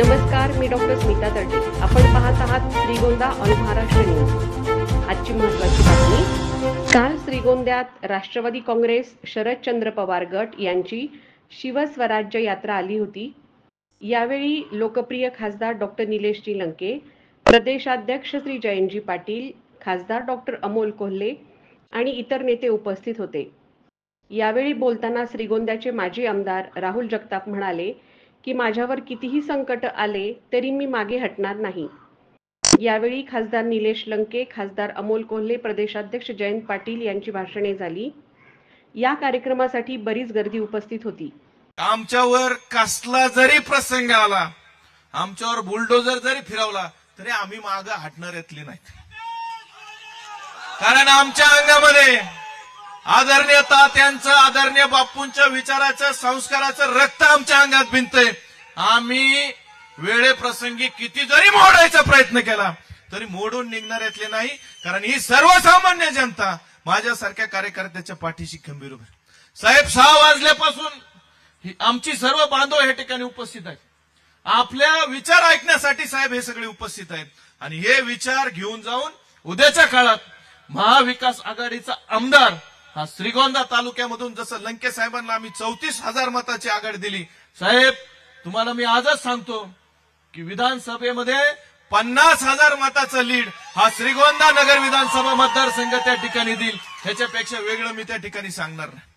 नमस्कार, मी डॉक्टर स्मिता तर्टे. आपण पाहत आहात श्रीगोंदा ऑन महाराष्ट्र न्यूज. आजची महत्त्वाची बातमी. काल श्रीगोंद्यात राष्ट्रवादी काँग्रेस शरदचंद्र पवार गट यांची शिवस्वराज्य यात्रा आली होती. यावेळी लोकप्रिय खासदार डॉक्टर निलेशजी लंके, प्रदेशाध्यक्ष श्री जयंतजी पाटील, खासदार डॉक्टर अमोल कोल्हे आणि इतर नेते उपस्थित होते. यावेळी बोलताना श्रीगोंद्याचे माजी आमदार राहुल जगताप म्हणाले की माझ्यावर कितीही संकट आले तरी मी मागे हटणार नाही. यावेळी खासदार निलेश लंके, खासदार अमोल कोल्हे, प्रदेशाध्यक्ष जयंत पाटील यांची भाषणे झाली. या कार्यक्रमासाठी बरीच गर्दी उपस्थित होती. आमच्यावर कसला जरी प्रसंग आला, आमच्यावर बुलडोजर जरी फिरवला तरी आम्ही मागे हटणाऱ्यातले नाहीत. कारण आमच्या अंगामध्ये आदरणीय तात्यांचं, आदरणीय बापूंच्या विचाराचं, संस्काराचं रक्त आमच्या अंगात भिनतंय. आम्ही वेळेप्रसंगी किती जरी मोडायचा प्रयत्न केला तरी मोडून निघणाऱ्यातले नाही. कारण ही सर्वसामान्य जनता माझ्यासारख्या कार्यकर्त्याच्या पाठीशी खंबीर उभी. साहेब 6 वाजल्यापासून आमची सर्व बांधव या ठिकाणी उपस्थित आहेत. आपल्या विचार ऐकण्यासाठी साहेब हे सगळे उपस्थित आहेत. आणि हे विचार घेऊन जाऊन उद्याच्या काळात महाविकास आघाडीचा आमदार हा श्रीगोंदा तालुक्यामधून, जसं लंके साहेबांना आम्ही 34,000 मताची आघाडी दिली, साहेब तुम्हाला मी आजच सांगतो की विधानसभेमध्ये 50,000 मताचं लीड हा श्रीगोंदा नगर विधानसभा मतदारसंघ त्या ठिकाणी देईल. ह्याच्यापेक्षा वेगळं मी त्या ठिकाणी सांगणार नाही.